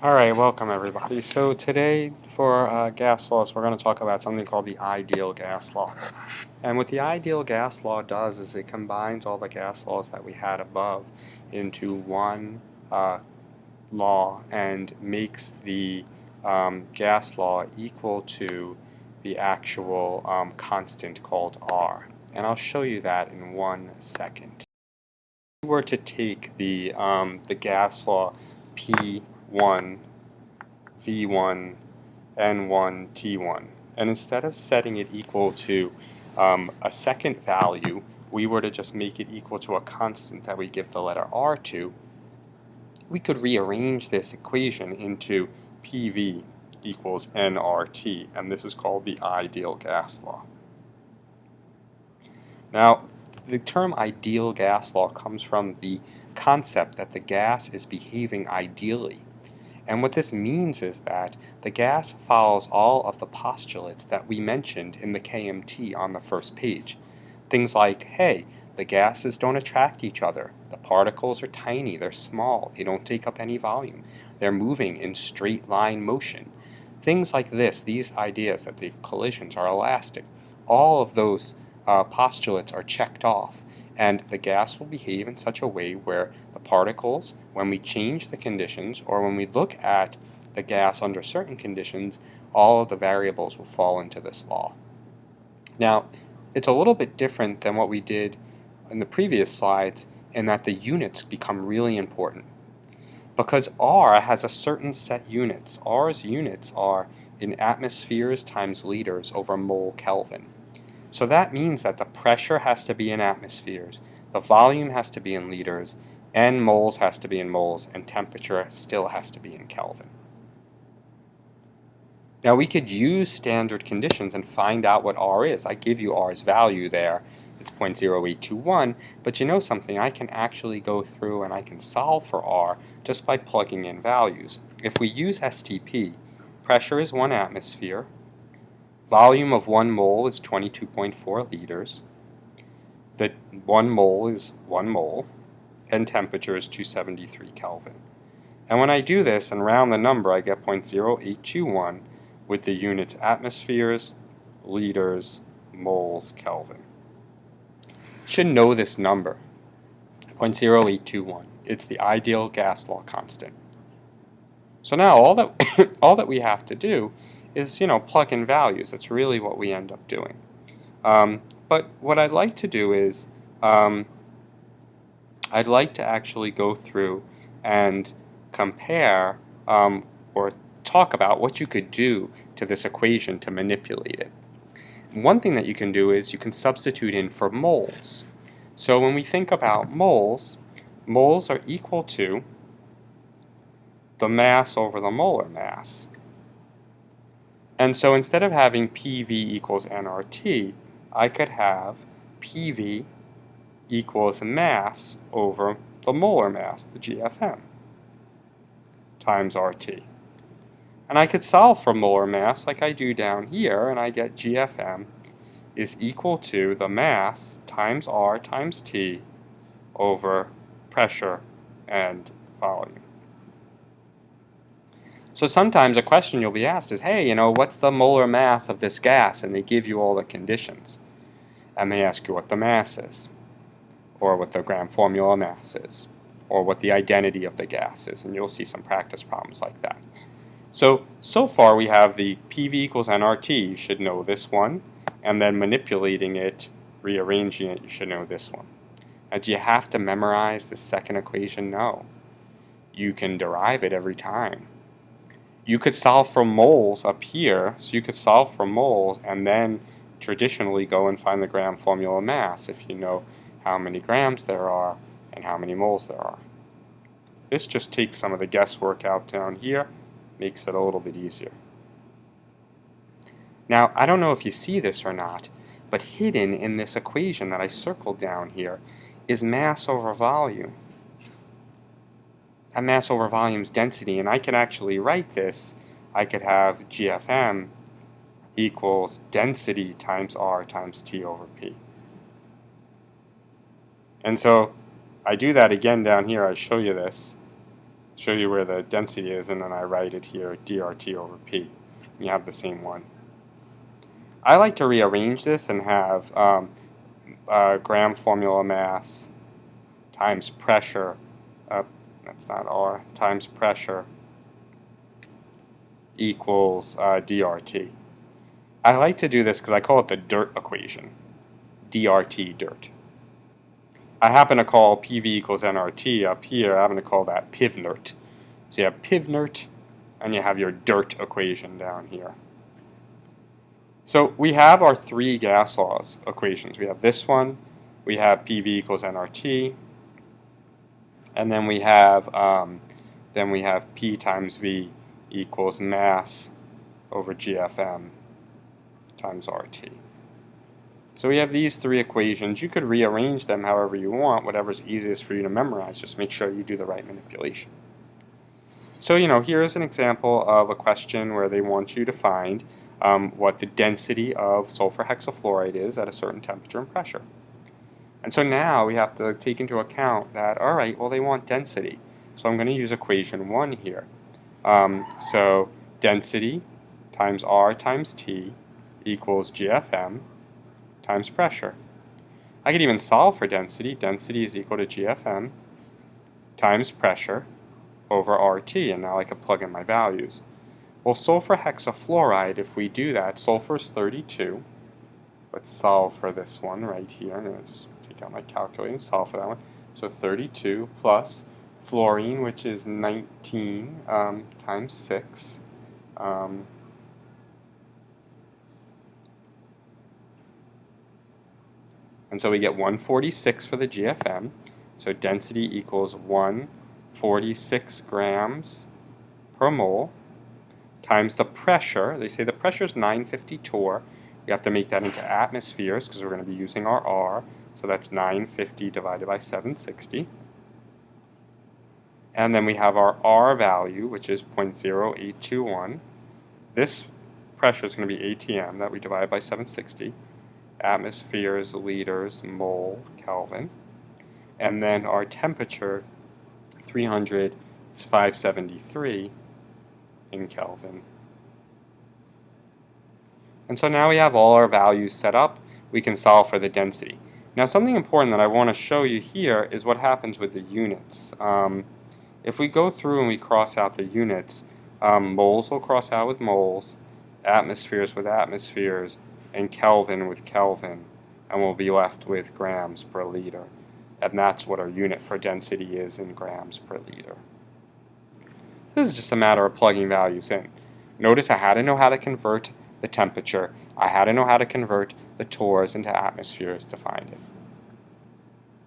Alright, welcome everybody. So today for gas laws, we're going to talk about something called the ideal gas law. And what the ideal gas law does is it combines all the gas laws that we had above into one law and makes the gas law equal to the actual constant called R. And I'll show you that in 1 second. If we were to take the gas law P1, V1, N1, T1, and instead of setting it equal to a second value, we were to just make it equal to a constant that we give the letter R to, we could rearrange this equation into PV equals nRT, and this is called the ideal gas law. Now, the term ideal gas law comes from the concept that the gas is behaving ideally. And what this means is that the gas follows all of the postulates that we mentioned in the KMT on the first page. Things like, hey, the gases don't attract each other. The particles are tiny, they're small, they don't take up any volume. They're moving in straight line motion. Things like this, these ideas that the collisions are elastic, all of those postulates are checked off, and the gas will behave in such a way where the particles, when we change the conditions or when we look at the gas under certain conditions, all of the variables will fall into this law. Now, it's a little bit different than what we did in the previous slides in that the units become really important. Because R has a certain set units. R's units are in atmospheres times liters over mole Kelvin. So that means that the pressure has to be in atmospheres, the volume has to be in liters, and moles has to be in moles, and temperature still has to be in Kelvin. Now we could use standard conditions and find out what R is. I give you R's value there. It's 0.0821, but you know something, I can actually go through and I can solve for R just by plugging in values. If we use STP, pressure is 1 atmosphere, volume of 1 mole is 22.4 liters, the 1 mole is 1 mole, and temperature is 273 Kelvin. And when I do this and round the number, I get 0.0821 with the units atmospheres, liters, moles, Kelvin. You should know this number, 0.0821. It's the ideal gas law constant. So now all that we have to do is, plug in values. That's really what we end up doing. But what I'd like to do is, I'd like to actually go through and compare or talk about what you could do to this equation to manipulate it. One thing that you can do is you can substitute in for moles. So when we think about moles, moles are equal to the mass over the molar mass. And so instead of having PV equals nRT, I could have PV equals mass over the molar mass, the GFM, times RT. And I could solve for molar mass like I do down here, and I get GFM is equal to the mass times R times T over pressure and volume. So sometimes a question you'll be asked is, hey, what's the molar mass of this gas? And they give you all the conditions. And they ask you what the mass is, or what the gram formula mass is, or what the identity of the gas is. And you'll see some practice problems like that. So far we have the PV equals nRT. You should know this one. And then manipulating it, rearranging it, you should know this one. Now, do you have to memorize the second equation? No. You can derive it every time. You could solve for moles up here, so you could solve for moles and then traditionally go and find the gram formula mass if you know how many grams there are and how many moles there are. This just takes some of the guesswork out down here, makes it a little bit easier. Now, I don't know if you see this or not, but hidden in this equation that I circled down here is mass over volume. And mass over volume is density, and I could actually write this. I could have GFM equals density times R times T over P. And so I do that again down here. I show you this. show you where the density is, and then I write it here, dRT over P. You have the same one. I like to rearrange this and have gram formula mass times pressure, that's not R, times pressure equals dRT. I like to do this because I call it the dirt equation, dRT, dirt. I happen to call PV equals nRT up here, I happen to call that PivNert. So you have PivNert, and you have your dirt equation down here. So we have our three gas laws equations. We have this one, we have PV equals nRT, and then we have P times V equals mass over GFM times RT. So we have these three equations. You could rearrange them however you want, whatever's easiest for you to memorize. Just make sure you do the right manipulation. So, here's an example of a question where they want you to find what the density of sulfur hexafluoride is at a certain temperature and pressure. And so now we have to take into account that, all right, well, they want density. So I'm going to use equation 1 here. So density times R times T equals GFM times pressure. I could even solve for density. Density is equal to GFM times pressure over RT, and now I can plug in my values. Well, sulfur hexafluoride, if we do that, sulfur is 32. Let's solve for this one right here. I'm going to just take out my calculator and solve for that one. So 32 plus fluorine, which is 19 times 6. And so we get 146 for the GFM. So density equals 146 grams per mole times the pressure. They say the pressure is 950 torr. We have to make that into atmospheres because we're going to be using our R. So that's 950 divided by 760. And then we have our R value, which is 0.0821. This pressure is going to be ATM that we divide by 760. Atmospheres, liters, mole, Kelvin. And then our temperature, 300, is 573 in Kelvin. And so now we have all our values set up. We can solve for the density. Now something important that I want to show you here is what happens with the units. If we go through and we cross out the units, moles will cross out with moles, atmospheres with atmospheres, and Kelvin with Kelvin, and we'll be left with grams per liter. And that's what our unit for density is in grams per liter. This is just a matter of plugging values in. Notice I had to know how to convert the temperature. I had to know how to convert the torrs into atmospheres to find it.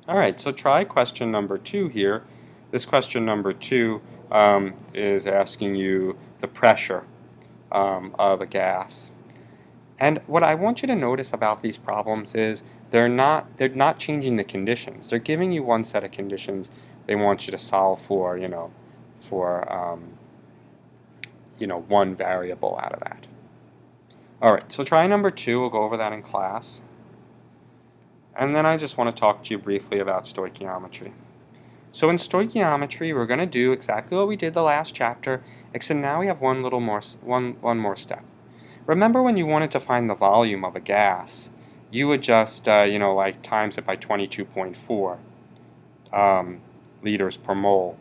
Alright, so try question number 2 here. This question number 2 is asking you the pressure of a gas. And what I want you to notice about these problems is they're not changing the conditions. They're giving you one set of conditions they want you to solve for, one variable out of that. Alright, so try number 2. We'll go over that in class. And then I just want to talk to you briefly about stoichiometry. So in stoichiometry, we're going to do exactly what we did the last chapter, except now we have one more step. Remember when you wanted to find the volume of a gas, you would just, times it by 22.4 liters per mole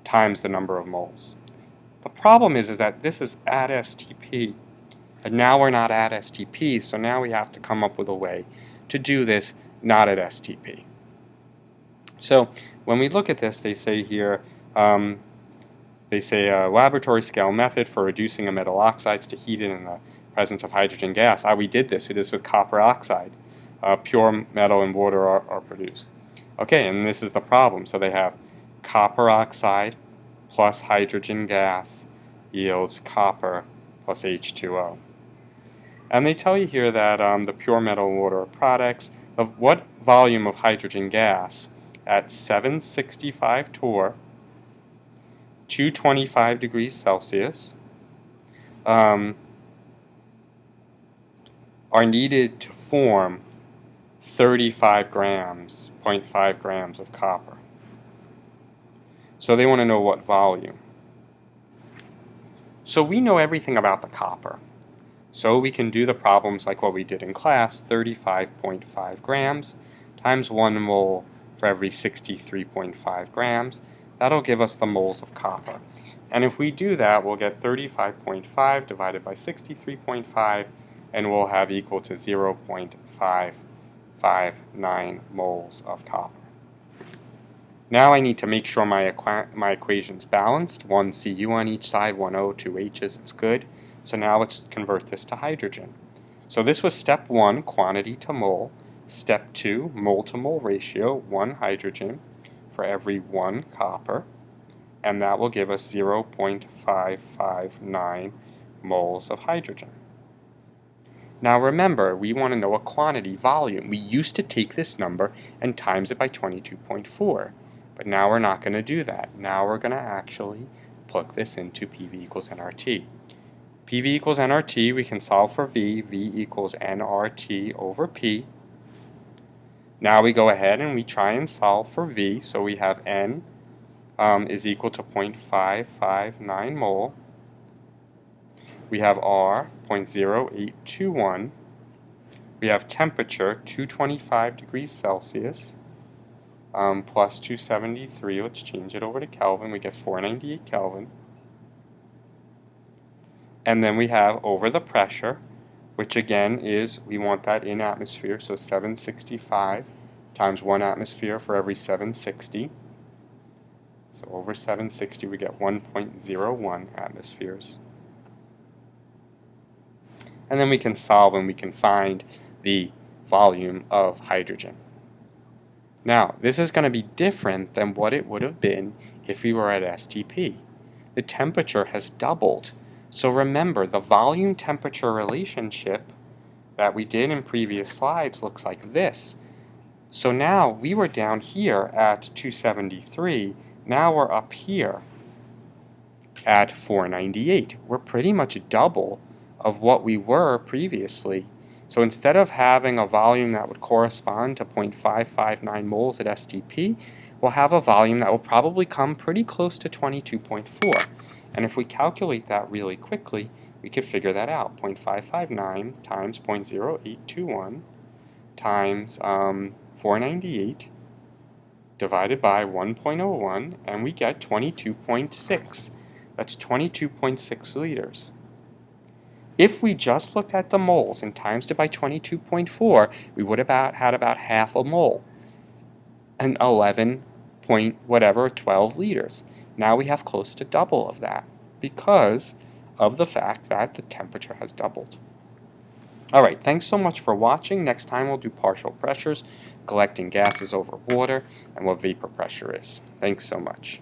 times the number of moles. The problem is that this is at STP, and now we're not at STP, so now we have to come up with a way to do this not at STP. So when we look at this, they say here, a laboratory scale method for reducing a metal oxides to heat it in the presence of hydrogen gas. We did this. We did this with copper oxide. Pure metal and water are produced. Okay, and this is the problem. So they have copper oxide plus hydrogen gas yields copper plus H2O. And they tell you here that the pure metal and water are products of what volume of hydrogen gas at 765 torr, 225 degrees Celsius, are needed to form 35 grams, 0.5 grams of copper. So they want to know what volume. So we know everything about the copper. So we can do the problems like what we did in class, 35.5 grams times 1 mole for every 63.5 grams. That'll give us the moles of copper. And if we do that, we'll get 35.5 divided by 63.5, and we'll have equal to 0.559 moles of copper. Now I need to make sure my equation's balanced. 1 Cu on each side, 1 O, 2 H's, it's good. So now let's convert this to hydrogen. So this was step 1, quantity to mole. Step 2, mole to mole ratio, 1 hydrogen for every 1 copper. And that will give us 0.559 moles of hydrogen. Now remember, we want to know a quantity, volume. We used to take this number and times it by 22.4. But now we're not going to do that. Now we're going to actually plug this into PV equals nRT. PV equals nRT, we can solve for V. V equals nRT over P. Now we go ahead and we try and solve for V. So we have N is equal to 0.559 mole. We have R, 0.0821. We have temperature, 225 degrees Celsius, plus 273. Let's change it over to Kelvin. We get 498 Kelvin. And then we have over the pressure, which again is, we want that in atmosphere, so 765 times 1 atmosphere for every 760. So over 760 we get 1.01 atmospheres. And then we can solve and we can find the volume of hydrogen. Now, this is going to be different than what it would have been if we were at STP. The temperature has doubled. So remember, the volume-temperature relationship that we did in previous slides looks like this. So now we were down here at 273. Now we're up here at 498. We're pretty much double of what we were previously. So instead of having a volume that would correspond to 0.559 moles at STP, we'll have a volume that will probably come pretty close to 22.4. And if we calculate that really quickly, we could figure that out. 0.559 times 0.0821 times 498 divided by 1.01, and we get 22.6. That's 22.6 liters. If we just looked at the moles and times it by 22.4, we would have had about half a mole, and 11 point whatever, 12 liters. Now we have close to double of that because of the fact that the temperature has doubled. Alright, thanks so much for watching. Next time we'll do partial pressures, collecting gases over water, and what vapor pressure is. Thanks so much.